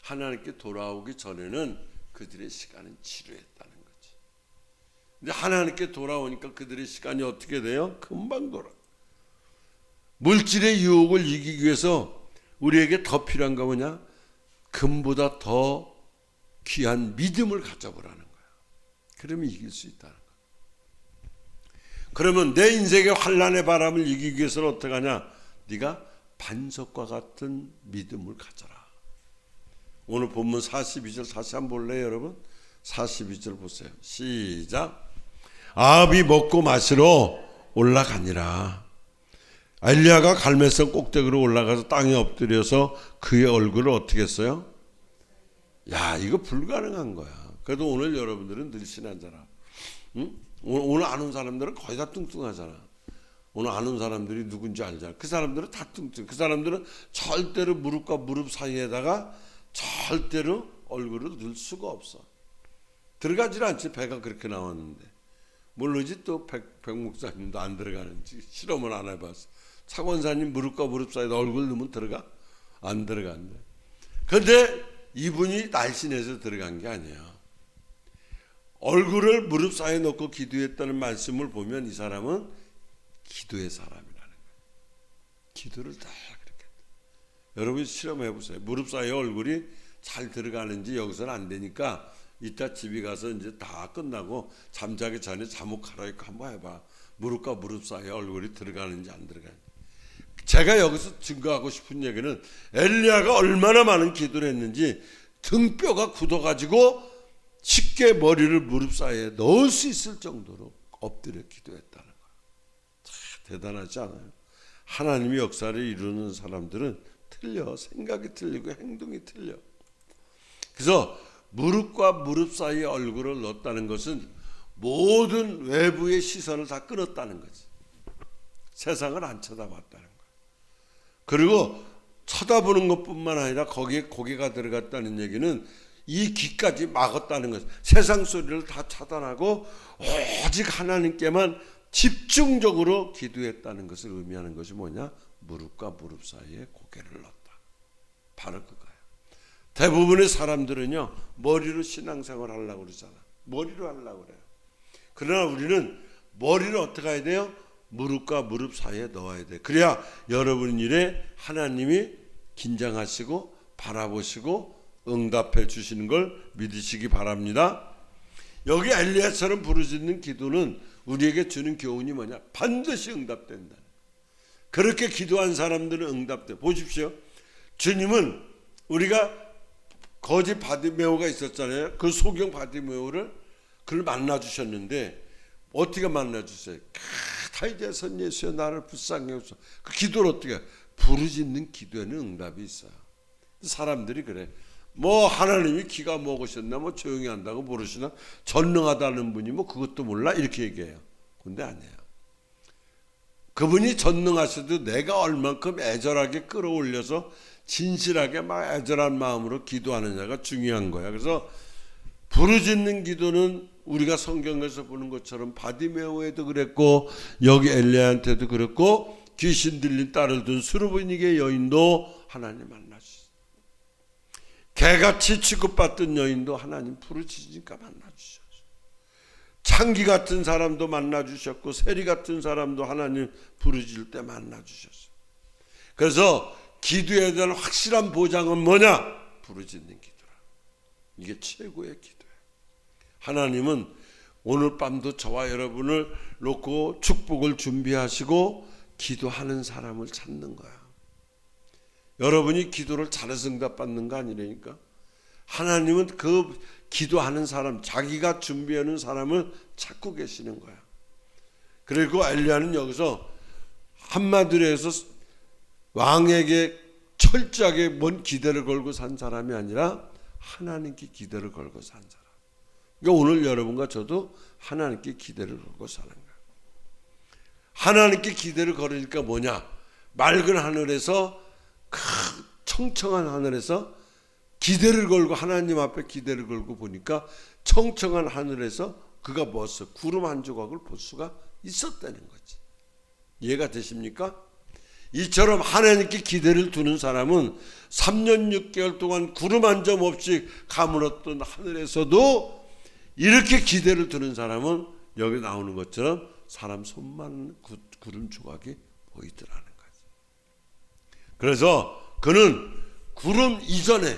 A: 하나님께 돌아오기 전에는 그들의 시간은 지루했다는 거지. 근데 하나님께 돌아오니까 그들의 시간이 어떻게 돼요? 금방 돌아. 물질의 유혹을 이기기 위해서 우리에게 더 필요한 거 뭐냐? 금보다 더 귀한 믿음을 가져보라는 거야. 그러면 이길 수 있다는 거야. 그러면 내 인생의 환난의 바람을 이기기 위해서는 어떻게 하냐? 네가 반석과 같은 믿음을 가져라. 오늘 본문 42절 다시 한번 볼래요 여러분? 42절 보세요. 시작. 아합이 먹고 마시러 올라가니라. 엘리야가 갈멜산 꼭대기로 올라가서 땅에 엎드려서 그의 얼굴을 어떻게 했어요? 야, 이거 불가능한 거야. 그래도 오늘 여러분들은 늘 신앙자라. 응? 오늘 아는 사람들은 거의 다 뚱뚱하잖아. 오늘 아는 사람들이 누군지 알잖아. 그 사람들은 다 뚱뚱. 그 사람들은 절대로 무릎과 무릎 사이에다가 절대로 얼굴을 넣을 수가 없어. 들어가질 않지. 배가 그렇게 나왔는데. 모르지 또 백 목사님도 안 들어가는지 실험을 안 해봤어. 차권사님 무릎과 무릎 사이에다 얼굴 넣으면 들어가? 안 들어간대. 그런데 이분이 날씬해서 들어간 게 아니야. 얼굴을 무릎 사이에 놓고 기도했다는 말씀을 보면 이 사람은 기도의 사람이라는 거예요. 기도를 다 그렇게. 여러분 실험해 보세요. 무릎 사이에 얼굴이 잘 들어가는지 여기서는 안 되니까 이따 집에 가서 이제 다 끝나고 잠자기 전에 잠옷 갈아입고 한번 해봐. 무릎과 무릎 사이에 얼굴이 들어가는지 안 들어가는지. 제가 여기서 증거하고 싶은 얘기는 엘리야가 얼마나 많은 기도를 했는지 등뼈가 굳어가지고 쉽게 머리를 무릎 사이에 넣을 수 있을 정도로 엎드려 기도했다는 거예요. 참 대단하지 않아요? 하나님의 역사를 이루는 사람들은 틀려. 생각이 틀리고 행동이 틀려. 그래서 무릎과 무릎 사이에 얼굴을 넣었다는 것은 모든 외부의 시선을 다 끊었다는 거지. 세상을 안 쳐다봤다는 거예요. 그리고 쳐다보는 것뿐만 아니라 거기에 고개가 들어갔다는 얘기는 이 귀까지 막았다는 것. 세상 소리를 다 차단하고 오직 하나님께만 집중적으로 기도했다는 것을 의미하는 것이 뭐냐? 무릎과 무릎 사이에 고개를 넣었다. 바로 그거예요. 대부분의 사람들은요, 머리로 신앙생활 하려고 그러잖아. 머리로 하려고 그래요. 그러나 우리는 머리를 어떻게 해야 돼요? 무릎과 무릎 사이에 넣어야 돼. 그래야 여러분 일에 하나님이 긴장하시고 바라보시고 응답해 주시는 걸 믿으시기 바랍니다. 여기 엘리야처럼 부르짖는 기도는 우리에게 주는 교훈이 뭐냐? 반드시 응답된다. 그렇게 기도한 사람들은 응답돼. 보십시오. 주님은 우리가 거지 바디메오가 있었잖아요. 그 소경 바디메오를 그를 만나 주셨는데 어떻게 만나 주세요? 다이제선 예수여 나를 불쌍히 여기소. 그 기도를 어떻게? 부르짖는 기도에는 응답이 있어요. 사람들이 그래. 뭐 하나님이 기가 먹으셨나 뭐 조용히 한다고 모르시나 전능하다는 분이 뭐 그것도 몰라 이렇게 얘기해요. 근데 아니에요. 그분이 전능하셔도 내가 얼만큼 애절하게 끌어올려서 진실하게 막 애절한 마음으로 기도하느냐가 중요한 거야. 그래서 부르짖는 기도는 우리가 성경에서 보는 것처럼 바디메오에도 그랬고 여기 엘리야한테도 그랬고 귀신 들린 딸을 둔 수르브니게 여인도 하나님 만나주셨어요. 개같이 취급받던 여인도 하나님 부르짖으니까 만나주셨어요. 창기 같은 사람도 만나주셨고 세리 같은 사람도 하나님 부르짖을 때 만나주셨어요. 그래서 기도에 대한 확실한 보장은 뭐냐? 부르짖는 기도라. 이게 최고의 기도예요. 하나님은 오늘 밤도 저와 여러분을 놓고 축복을 준비하시고 기도하는 사람을 찾는 거야. 여러분이 기도를 잘해서 응답받는 거 아니라니까. 하나님은 그 기도하는 사람, 자기가 준비하는 사람을 찾고 계시는 거야. 그리고 엘리야는 여기서 한마디로 해서 왕에게 철저하게 뭔 기대를 걸고 산 사람이 아니라 하나님께 기대를 걸고 산 사람. 그러니까 오늘 여러분과 저도 하나님께 기대를 걸고 사는 거야. 하나님께 기대를 걸으니까 뭐냐? 맑은 하늘에서 청청한 하늘에서 기대를 걸고 하나님 앞에 기대를 걸고 보니까 청청한 하늘에서 그가 무엇을 구름 한 조각을 볼 수가 있었다는 거지. 이해가 되십니까? 이처럼 하나님께 기대를 두는 사람은 3년 6개월 동안 구름 한 점 없이 가물었던 하늘에서도 이렇게 기대를 두는 사람은 여기 나오는 것처럼 사람 손만 구름 조각이 보이더라는 거지. 그래서 그는 구름 이전에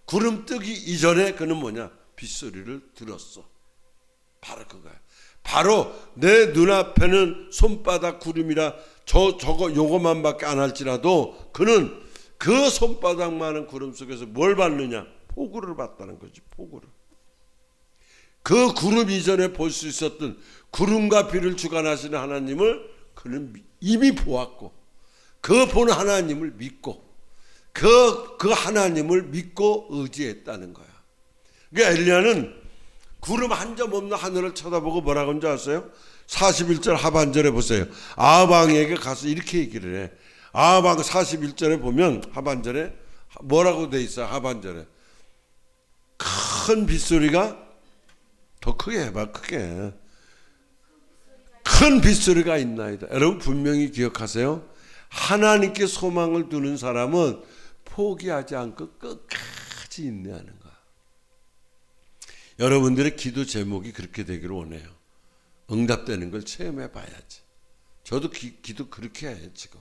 A: 구름 뜨기 이전에 그는 뭐냐? 빗소리를 들었어. 바로 그거야. 바로 내 눈앞에는 손바닥 구름이라 저거 요거만밖에 안 할지라도 그는 그 손바닥만한 구름 속에서 뭘 봤느냐? 폭우를 봤다는 거지. 폭우를. 그 구름 이전에 볼 수 있었던 구름과 비를 주관하시는 하나님을 그는 이미 보았고 그 보는 하나님을 믿고 그 하나님을 믿고 의지했다는 거야. 그러니까 엘리야는 구름 한 점 없는 하늘을 쳐다보고 뭐라고 하는 줄 아세요? 41절 하반절에 보세요. 아합 왕에게 가서 이렇게 얘기를 해. 아합 왕 41절에 보면 하반절에 뭐라고 돼 있어? 하반절에 큰 빗소리가 더 크게 해봐. 크게 큰 빗소리가 있나이다. 여러분 분명히 기억하세요. 하나님께 소망을 두는 사람은 포기하지 않고 끝까지 인내하는 거야. 여러분들의 기도 제목이 그렇게 되기를 원해요. 응답되는 걸 체험해 봐야지. 저도 기도 그렇게 해요. 지금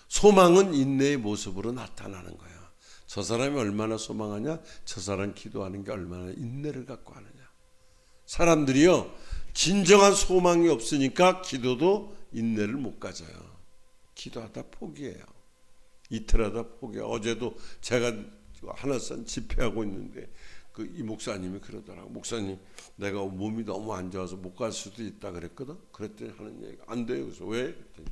A: 소망은 인내의 모습으로 나타나는 거야. 저 사람이 얼마나 소망하냐? 저 사람 기도하는 게 얼마나 인내를 갖고 하느냐. 사람들이요 진정한 소망이 없으니까 기도도 인내를 못 가져요. 기도하다 포기해요. 이틀하다 포기해요. 어제도 제가 하나산 집회하고 있는데 이 목사님이 그러더라고. 목사님 내가 몸이 너무 안 좋아서 못 갈 수도 있다 그랬거든. 그랬더니 하는 얘기가 안 돼요. 그래서 왜? 그랬더니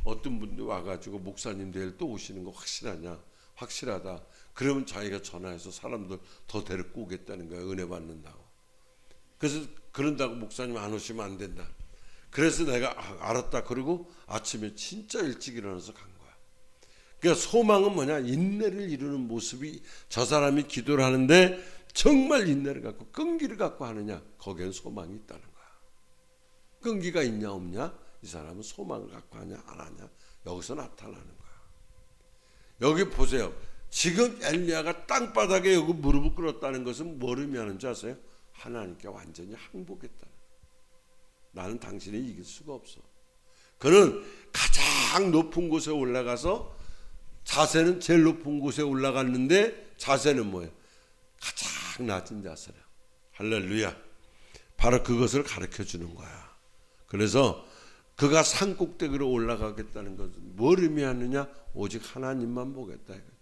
A: 어떤 분들 와가지고 목사님 내일 또 오시는 거 확실하냐? 확실하다. 그러면 자기가 전화해서 사람들 더 데리고 오겠다는 거야. 은혜 받는다고. 그래서 그런다고 목사님 안 오시면 안 된다. 그래서 내가 알았다. 그리고 아침에 진짜 일찍 일어나서 간 거야. 그러니까 소망은 뭐냐? 인내를 이루는 모습이 저 사람이 기도를 하는데 정말 인내를 갖고 끈기를 갖고 하느냐? 거기엔 소망이 있다는 거야. 끈기가 있냐 없냐? 이 사람은 소망을 갖고 하냐 안 하냐 여기서 나타나는 거야. 여기 보세요. 지금 엘리야가 땅바닥에 여기 무릎을 꿇었다는 것은 뭘 의미하는지 아세요? 하나님께 완전히 항복했다. 나는 당신을 이길 수가 없어. 그는 가장 높은 곳에 올라가서 자세는 제일 높은 곳에 올라갔는데 자세는 뭐예요? 가장 낮은 자세라. 할렐루야. 바로 그것을 가르쳐 주는 거야. 그래서 그가 산꼭대기로 올라가겠다는 것은 뭘 의미하느냐? 오직 하나님만 보겠다 이거지.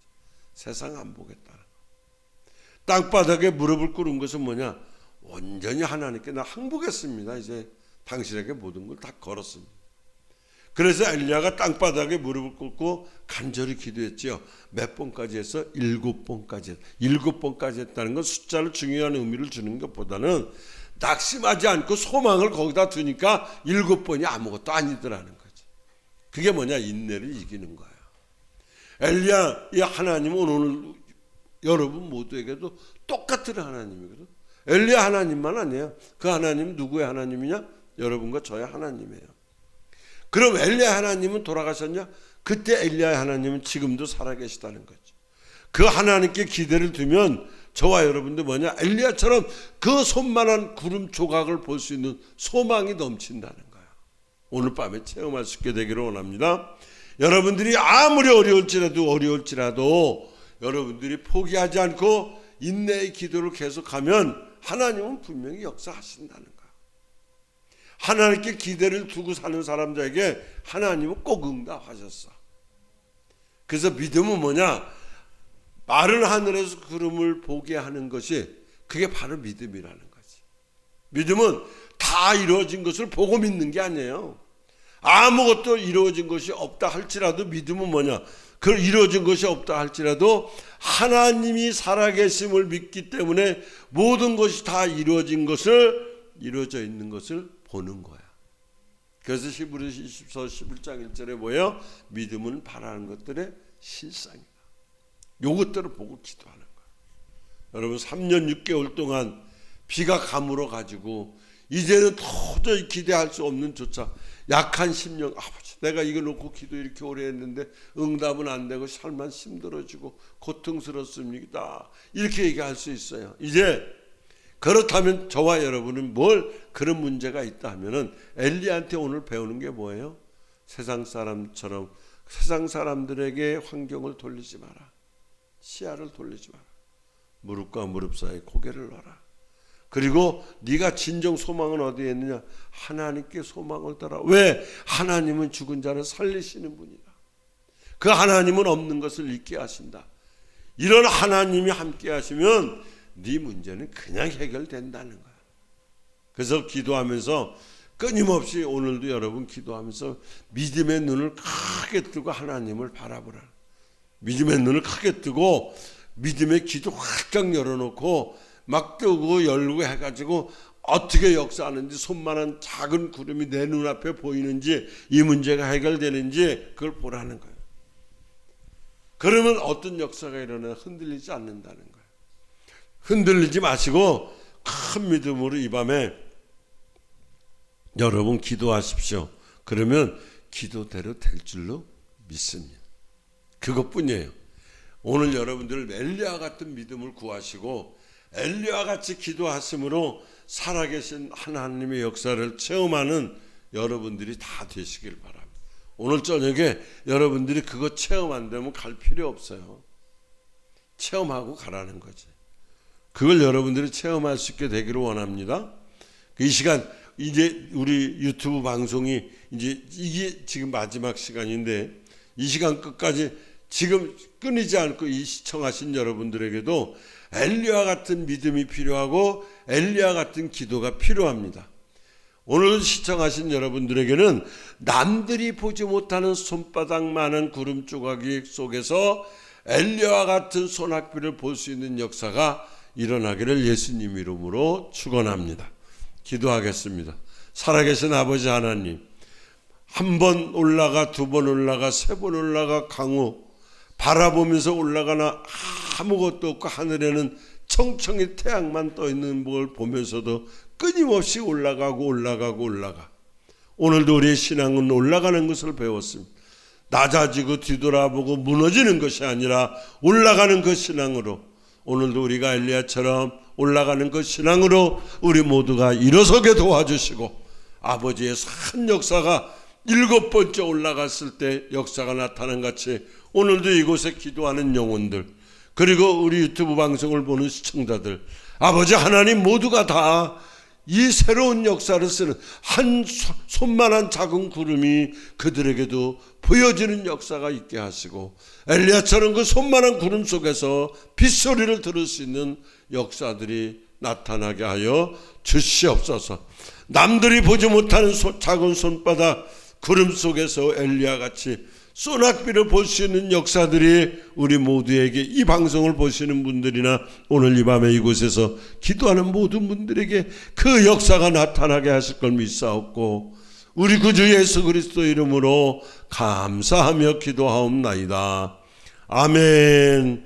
A: 세상 안 보겠다. 땅바닥에 무릎을 꿇은 것은 뭐냐? 온전히 하나님께 나 항복했습니다. 이제 당신에게 모든 걸 다 걸었습니다. 그래서 엘리야가 땅바닥에 무릎을 꿇고 간절히 기도했지요. 몇 번까지 했어? 7번까지. 7번까지 했다는 건 숫자를 중요한 의미를 주는 것보다는 낙심하지 않고 소망을 거기다 두니까 7번이 아무것도 아니더라는 거지. 그게 뭐냐? 인내를 이기는 거야. 엘리야, 이 하나님은 오늘 여러분 모두에게도 똑같은 하나님이거든. 엘리야 하나님만 아니에요. 그 하나님 누구의 하나님이냐? 여러분과 저의 하나님이에요. 그럼 엘리야 하나님은 돌아가셨냐? 그때 엘리야 하나님은 지금도 살아계시다는 거죠. 그 하나님께 기대를 두면 저와 여러분도 뭐냐? 엘리야처럼 그 손만한 구름 조각을 볼 수 있는 소망이 넘친다는 거야. 오늘 밤에 체험할 수 있게 되기를 원합니다. 여러분들이 아무리 어려울지라도 여러분들이 포기하지 않고 인내의 기도를 계속하면 하나님은 분명히 역사하신다는 거야. 하나님께 기대를 두고 사는 사람들에게 하나님은 꼭 응답하셨어. 그래서 믿음은 뭐냐? 마른 하늘에서 구름을 보게 하는 것이 그게 바로 믿음이라는 거지. 믿음은 다 이루어진 것을 보고 믿는 게 아니에요. 아무것도 이루어진 것이 없다 할지라도 믿음은 뭐냐? 그 이루어진 것이 없다 할지라도 하나님이 살아계심을 믿기 때문에 모든 것이 다 이루어져 있는 것을 보는 거야. 그래서 히브리서 11장 1절에 뭐예요? 믿음은 바라는 것들의 실상이다. 요것들을 보고 기도하는 거야. 여러분 3년 6개월 동안 비가 가물어 가지고 이제는 도저히 기대할 수 없는 조차 약한 심령, 아버지 내가 이거 놓고 기도 이렇게 오래 했는데 응답은 안 되고 삶만 힘들어지고 고통스럽습니다. 이렇게 얘기할 수 있어요. 이제 그렇다면 저와 여러분은 뭘 그런 문제가 있다 하면은 엘리야한테 오늘 배우는 게 뭐예요? 세상 사람처럼 세상 사람들에게 환경을 돌리지 마라. 시야를 돌리지 마라. 무릎과 무릎 사이에 고개를 놔라. 그리고 네가 진정 소망은 어디에 있느냐? 하나님께 소망을 따라. 왜? 하나님은 죽은 자를 살리시는 분이다. 그 하나님은 없는 것을 있게 하신다. 이런 하나님이 함께 하시면 네 문제는 그냥 해결된다는 거야. 그래서 기도하면서 끊임없이 오늘도 여러분 기도하면서 믿음의 눈을 크게 뜨고 하나님을 바라보라. 믿음의 눈을 크게 뜨고 믿음의 기도 활짝 열어놓고 막 뜨고 열고 해가지고 어떻게 역사하는지 손만한 작은 구름이 내 눈앞에 보이는지 이 문제가 해결되는지 그걸 보라는 거예요. 그러면 어떤 역사가 일어나 흔들리지 않는다는 거예요. 흔들리지 마시고 큰 믿음으로 이 밤에 여러분 기도하십시오. 그러면 기도대로 될 줄로 믿습니다. 그것뿐이에요. 오늘 여러분들 엘리야 같은 믿음을 구하시고 엘리야 같이 기도하심으로 살아계신 하나님의 역사를 체험하는 여러분들이 다 되시길 바랍니다. 오늘 저녁에 여러분들이 그거 체험 안 되면 갈 필요 없어요. 체험하고 가라는 거지. 그걸 여러분들이 체험할 수 있게 되기를 원합니다. 이 시간 이제 우리 유튜브 방송이 이제 이게 지금 마지막 시간인데 이 시간 끝까지 지금 끊이지 않고 이 시청하신 여러분들에게도 엘리야 같은 믿음이 필요하고 엘리야 같은 기도가 필요합니다. 오늘 시청하신 여러분들에게는 남들이 보지 못하는 손바닥만한 구름 조각이 속에서 엘리야 같은 소낙비를 볼 수 있는 역사가 일어나기를 예수님 이름으로 축원합니다. 기도하겠습니다. 살아계신 아버지 하나님, 한 번 올라가 두 번 올라가 세 번 올라가 강우 바라보면서 올라가나 아무것도 없고 하늘에는 청청이 태양만 떠 있는 걸 보면서도 끊임없이 올라가 오늘도 우리의 신앙은 올라가는 것을 배웠습니다. 낮아지고 뒤돌아보고 무너지는 것이 아니라 올라가는 그 신앙으로, 오늘도 우리가 엘리야처럼 올라가는 그 신앙으로 우리 모두가 일어서게 도와주시고, 아버지의 산 역사가 7번째 올라갔을 때 역사가 나타난 같이 오늘도 이곳에 기도하는 영혼들, 그리고 우리 유튜브 방송을 보는 시청자들, 아버지 하나님 모두가 다 이 새로운 역사를 쓰는 한 손만한 작은 구름이 그들에게도 보여지는 역사가 있게 하시고, 엘리야처럼 그 손만한 구름 속에서 빗소리를 들을 수 있는 역사들이 나타나게 하여 주시옵소서. 남들이 보지 못하는 작은 손바닥 구름 속에서 엘리야같이 소낙비를 볼 수 있는 역사들이 우리 모두에게, 이 방송을 보시는 분들이나 오늘 이 밤에 이곳에서 기도하는 모든 분들에게 그 역사가 나타나게 하실 걸 믿사옵고, 우리 구주 예수 그리스도 이름으로 감사하며 기도하옵나이다. 아멘.